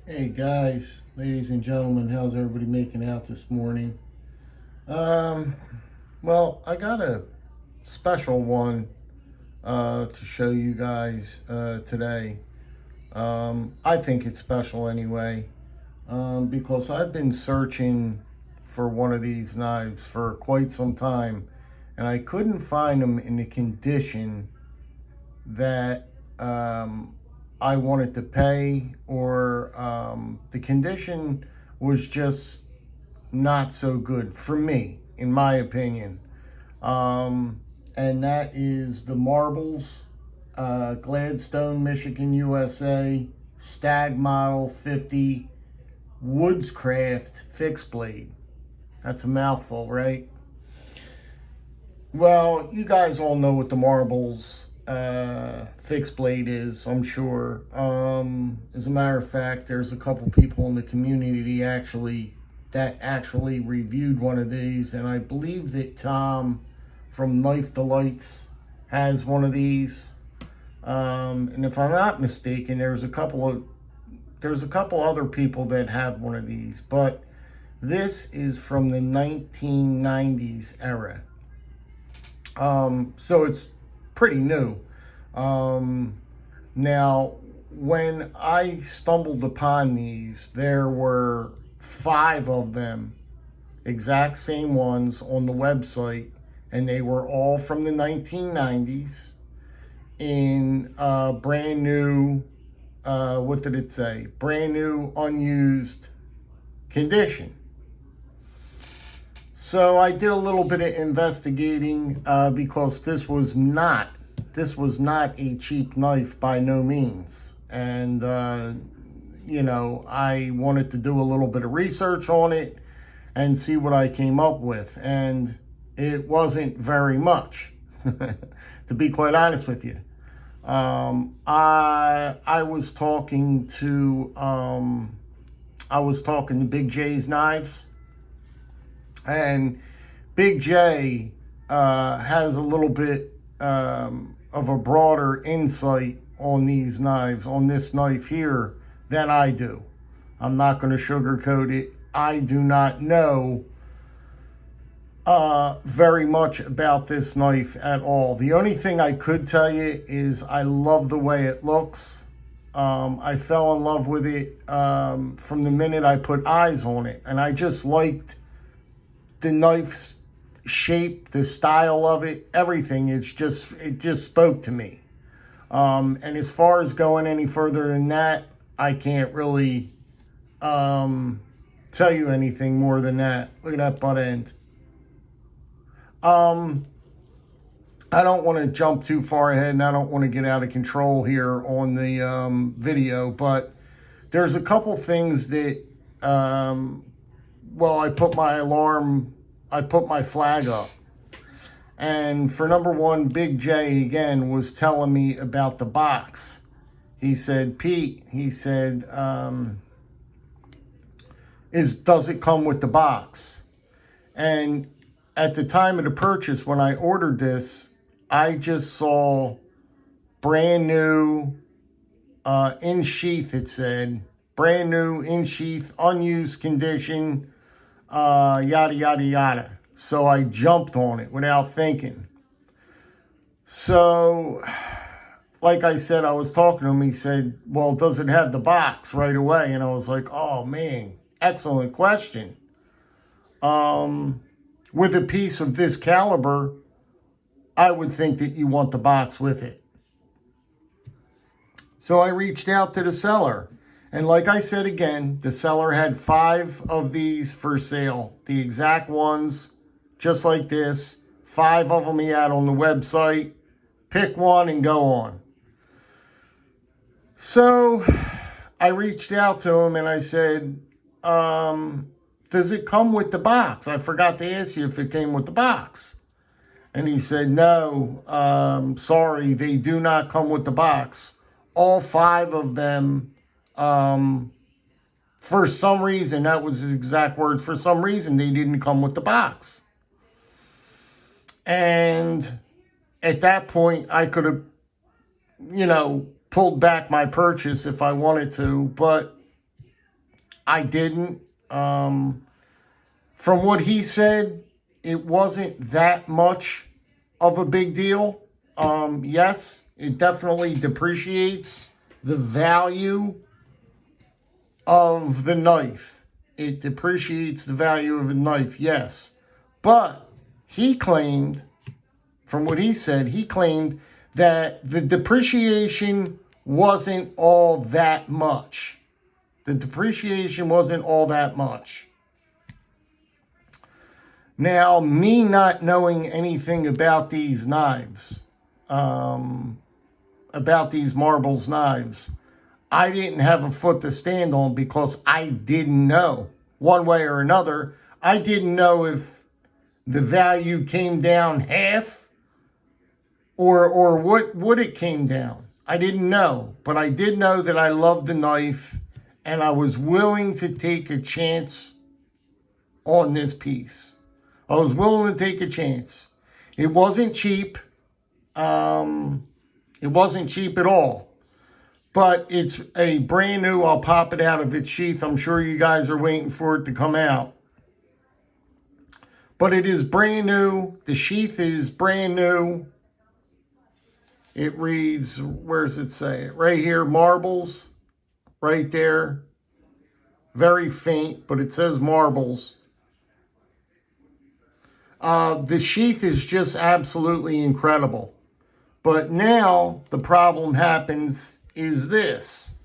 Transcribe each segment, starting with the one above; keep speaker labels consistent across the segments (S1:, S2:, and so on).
S1: Hey guys, ladies and gentlemen, how's everybody making out this morning? Um, well, I got a special one to show you guys today. I think it's special anyway, because I've been searching for one of these knives for quite some time, and I couldn't find them in the condition that I wanted to pay, or the condition was just not so good for me, in my opinion. And that is the Marbles, Gladstone, Michigan, USA, Stag Model 50 Woodcraft Fixed Blade. That's a mouthful, right? Well, you guys all know what the Marbles fixed blade is, I'm sure. As a matter of fact, there's a couple people in the community that actually reviewed one of these, and I believe that Tom from Knife Delights has one of these. And if I'm not mistaken, there's a couple other people that have one of these, but this is from the 1990s era. So it's pretty new. Now, when I stumbled upon these, there were 5 of them, exact same ones on the website, and they were all from the 1990s in brand new, what did it say? Brand new, unused condition. So I did a little bit of investigating because this was not a cheap knife by no means. And, I wanted to do a little bit of research on it and see what I came up with. And it wasn't very much, to be quite honest with you. I was talking to Big J's Knives. And Big J has a little bit of a broader insight on these knives, on this knife here, than I do. I'm not going to sugarcoat it. I do not know very much about this knife at all. The only thing I could tell you is I love the way it looks. I fell in love with it from the minute I put eyes on it, and I just liked the knife's shape, the style of it, everything. It just spoke to me. And as far as going any further than that, I can't really tell you anything more than that. Look at that butt end. I don't want to jump too far ahead, and I don't want to get out of control here on the video, but there's a couple things that well, I put my flag up. And for number one, Big J, again, was telling me about the box. He said, Pete, does it come with the box? And at the time of the purchase, when I ordered this, I just saw brand new, in sheath, it said. Brand new, in sheath, unused condition, yada, yada, yada. So I jumped on it without thinking. So, like I said, I was talking to him. He said, well, does it have the box right away? And I was like, oh, man, excellent question. With a piece of this caliber, I would think that you want the box with it. So I reached out to the seller. And like I said again, the seller had 5 of these for sale. The exact ones, just like this. 5 of them he had on the website. Pick one and go on. So I reached out to him and I said, does it come with the box? I forgot to ask you if it came with the box. And he said, no, sorry, they do not come with the box. All 5 of them, for some reason, that was his exact words, for some reason, they didn't come with the box. And at that point, I could have, pulled back my purchase if I wanted to, but I didn't. From what he said, it wasn't that much of a big deal. Yes, it definitely depreciates the value of the knife. It depreciates the value of a knife, yes. But he claimed, from what he said, he claimed that the depreciation wasn't all that much. The depreciation wasn't all that much. Now, me not knowing anything about these knives, about these marbles knives, I didn't have a foot to stand on because I didn't know one way or another. I didn't know if the value came down half or what it came down. I didn't know, but I did know that I loved the knife and I was willing to take a chance on this piece. I was willing to take a chance. It wasn't cheap. It wasn't cheap at all. But it's a brand new. I'll pop it out of its sheath. I'm sure you guys are waiting for it to come out. But it is brand new. The sheath is brand new. It reads, where does it say it? Right here, marbles. Right there. Very faint, but it says marbles. The sheath is just absolutely incredible. But now the problem happens is this.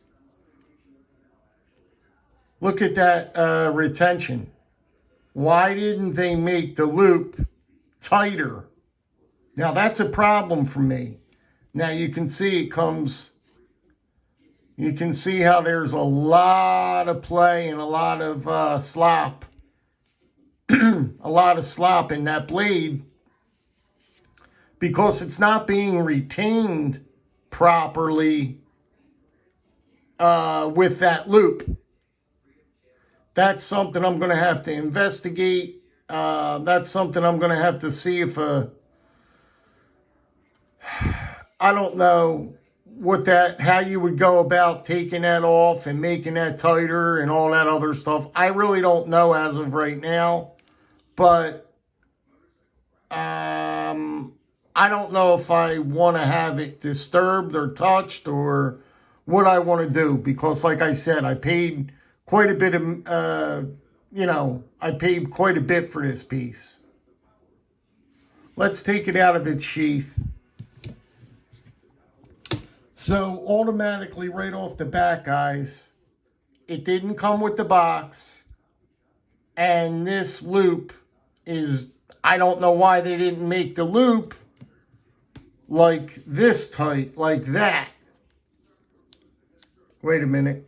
S1: Look at that retention. Why didn't they make the loop tighter? Now that's a problem for me. Now you can see it comes, you can see how there's a lot of play and a lot of slop. A lot of slop in that blade because it's not being retained properly with that loop. That's something I'm going to have to investigate. That's something I'm going to have to see if I don't know how you would go about taking that off and making that tighter and all that other stuff. I really don't know as of right now. But I don't know if I want to have it disturbed or touched or what I want to do. Because like I said, I paid quite a bit of, I paid quite a bit for this piece. Let's take it out of its sheath. So automatically right off the bat, guys, it didn't come with the box. And this loop is, I don't know why they didn't make the loop like this tight, like that. Wait a minute.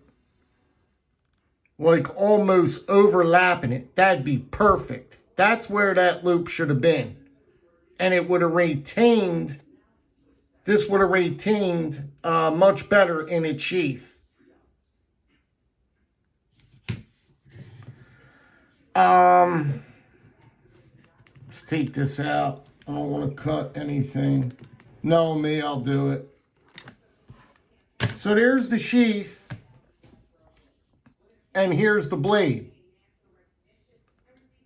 S1: Like almost overlapping it. That'd be perfect. That's where that loop should have been. And it would have retained, this would have retained much better in its sheath. Let's take this out. I don't want to cut anything. No, me, I'll do it. So there's the sheath. And here's the blade.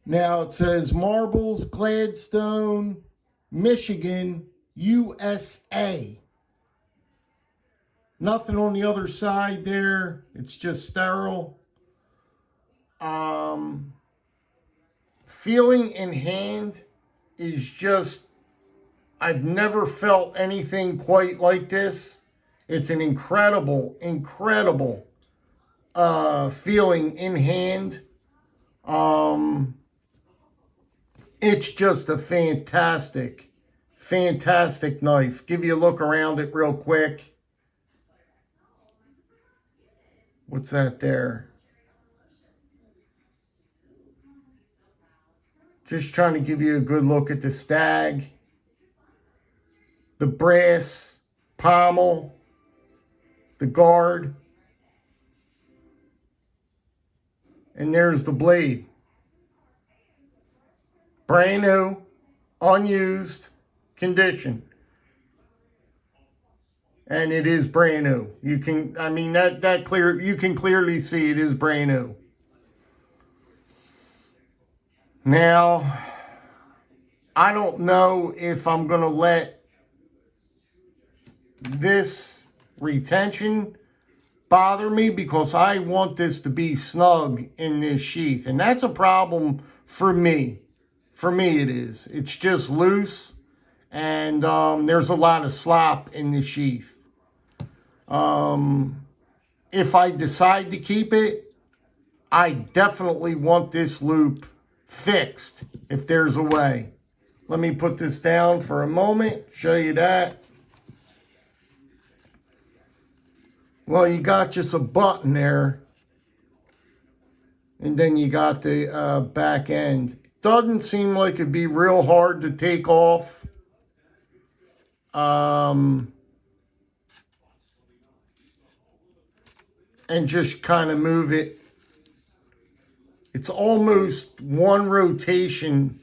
S1: Now it says Marbles, Gladstone, Michigan, USA. Nothing on the other side there. It's just sterile. Feeling in hand is just, I've never felt anything quite like this. It's an incredible, incredible feeling in hand. It's just a fantastic, fantastic knife. Give you a look around it real quick. What's that there? Just trying to give you a good look at the stag. The brass pommel. The guard. And there's the blade. Brand new, unused condition. And it is brand new. You can, I mean, you can clearly see it is brand new. Now, I don't know if I'm going to let this retention bother me, because I want this to be snug in this sheath. And that's a problem for me. For me it is. It's just loose, and there's a lot of slop in the sheath. If I decide to keep it, I definitely want this loop fixed if there's a way. Let me put this down for a moment, show you that. Well, you got just a button there, and then you got the back end. Doesn't seem like it'd be real hard to take off. And just kind of move it. It's almost one rotation.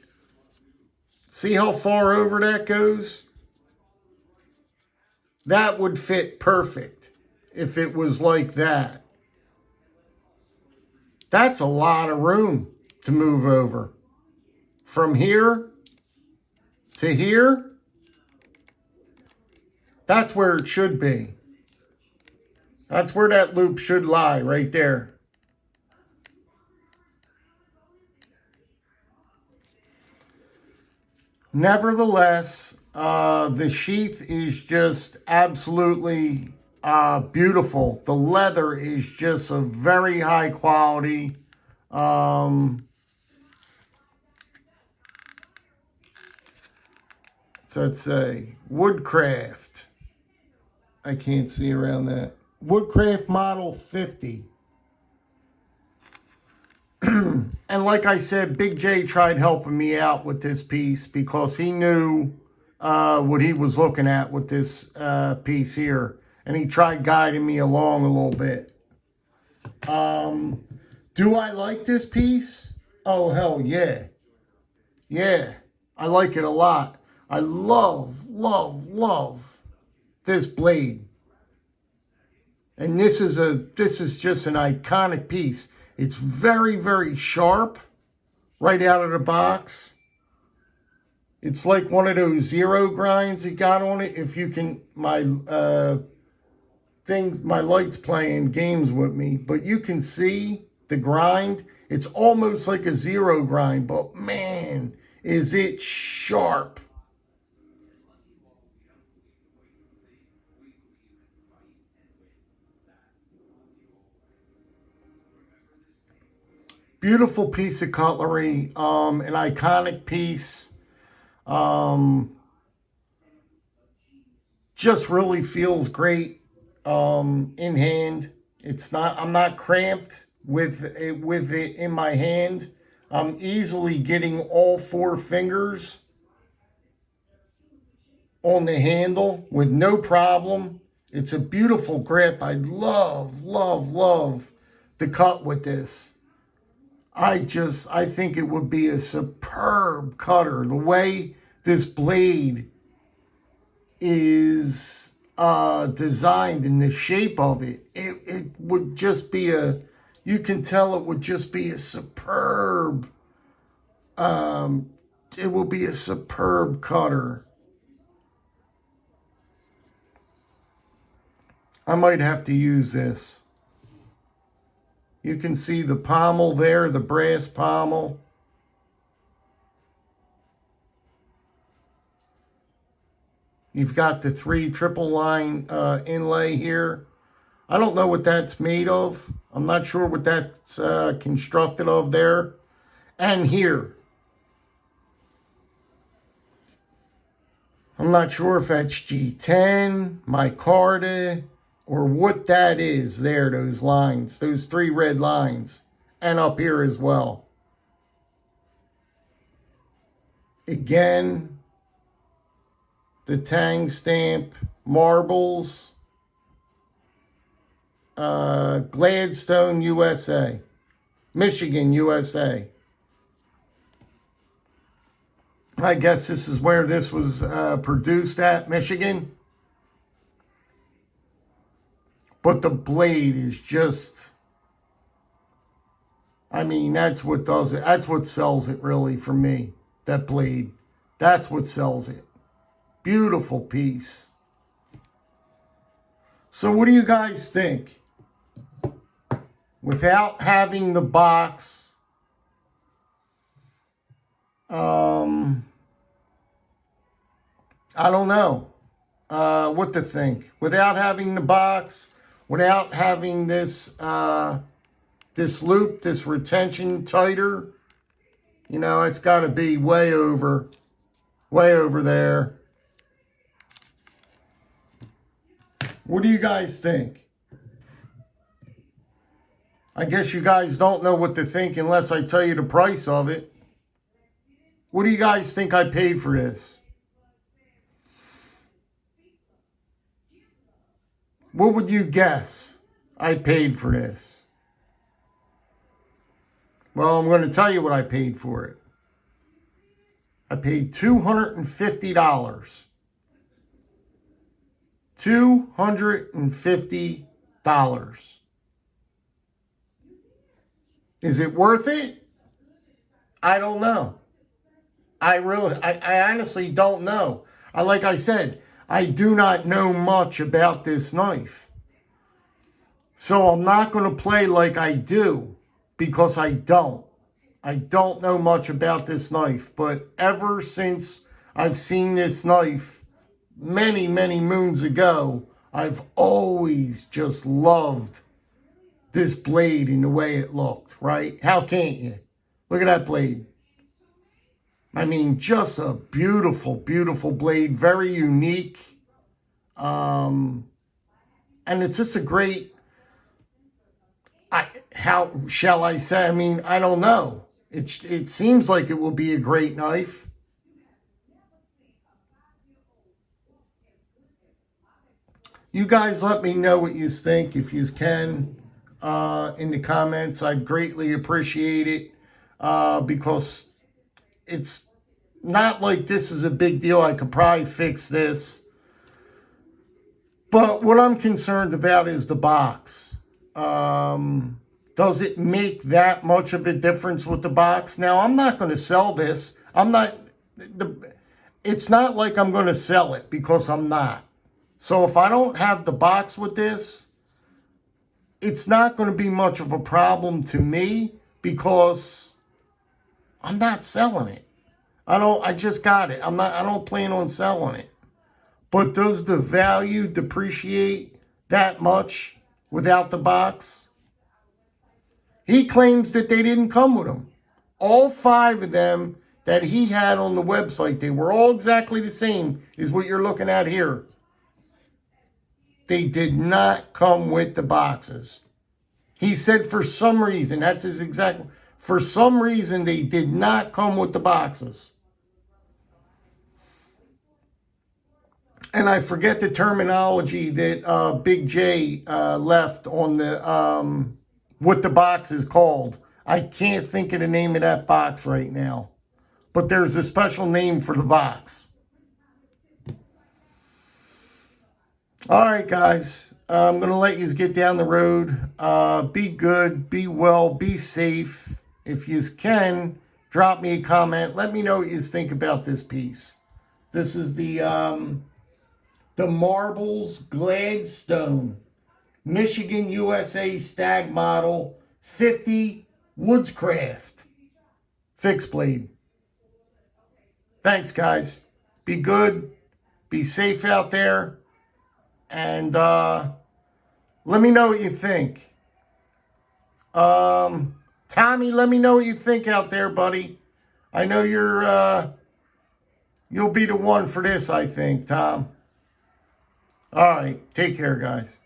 S1: See how far over that goes? That would fit perfect if it was like that. That's a lot of room to move over. From here to here, that's where it should be. That's where that loop should lie, right there. Nevertheless, the sheath is just absolutely beautiful. The leather is just a very high quality. So let's say Woodcraft. I can't see around that. Woodcraft model 50. And like I said, Big J tried helping me out with this piece because he knew what he was looking at with this piece here. And he tried guiding me along a little bit. Do I like this piece? Oh, hell yeah. Yeah, I like it a lot. I love, love, love this blade. And this is just an iconic piece. It's very, very sharp right out of the box. It's like one of those zero grinds it got on it. If you can, my light's playing games with me, but you can see the grind. It's almost like a zero grind, but man, is it sharp. Beautiful piece of cutlery, an iconic piece. Just really feels great in hand. I'm not cramped with it in my hand. I'm easily getting all 4 fingers on the handle with no problem. It's a beautiful grip. I love, love, love the cut with this. I think it would be a superb cutter. The way this blade is designed and the shape of it, it would just be you can tell it would just be a superb, it will be a superb cutter. I might have to use this. You can see the pommel there, the brass pommel. You've got the 3 triple line inlay here. I don't know what that's made of. I'm not sure what that's constructed of there. And here. I'm not sure if that's G10, micarta, or what that is there, those lines, those 3 red lines, and up here as well. Again, the Tang stamp, marbles, Gladstone USA, Michigan, USA. I guess this is where this was produced at, Michigan. But the blade is just I mean, that's what does it. That's what sells it, really, for me. That blade. That's what sells it. Beautiful piece. So what do you guys think? Without having the box, I don't know what to think. Without having the box, without having this this loop, this retention tighter, you know, it's got to be way over there. What do you guys think? I guess you guys don't know what to think unless I tell you the price of it. What do you guys think I paid for this? What would you guess I paid for this? Well, I'm going to tell you what I paid for it. I paid $250. $250. Is it worth it? I don't know. I honestly don't know. Like I said, I do not know much about this knife. So I'm not going to play like I do, because I don't. I don't know much about this knife, but ever since I've seen this knife many, many moons ago, I've always just loved this blade and the way it looked, right? How can't you? Look at that blade. I mean, just a beautiful, beautiful blade. Very unique. And it's just a great, how shall I say? I mean, I don't know. It seems like it will be a great knife. You guys let me know what you think if you can in the comments. I'd greatly appreciate it because it's not like this is a big deal. I could probably fix this. But what I'm concerned about is the box. Does it make that much of a difference with the box? Now, I'm not going to sell this. It's not like I'm going to sell it, because I'm not. So if I don't have the box with this, it's not going to be much of a problem to me, because I'm not selling it. I just got it. I don't plan on selling it. But does the value depreciate that much without the box? He claims that they didn't come with him. All 5 of them that he had on the website, they were all exactly the same as what you're looking at here. They did not come with the boxes. He said for some reason, that's his exact, for some reason they did not come with the boxes. And I forget the terminology that Big J left on the what the box is called. I can't think of the name of that box right now. But there's a special name for the box. All right, guys. I'm going to let you get down the road. Be good, be well, be safe. If you can, drop me a comment. Let me know what you think about this piece. This is the Marbles Gladstone Michigan USA Stag Model 50 Woodcraft Fixed Blade. Thanks, guys. Be good. Be safe out there. And let me know what you think. Tommy, let me know what you think out there, buddy. I know you'll be the one for this, I think, Tom. All right. Take care, guys.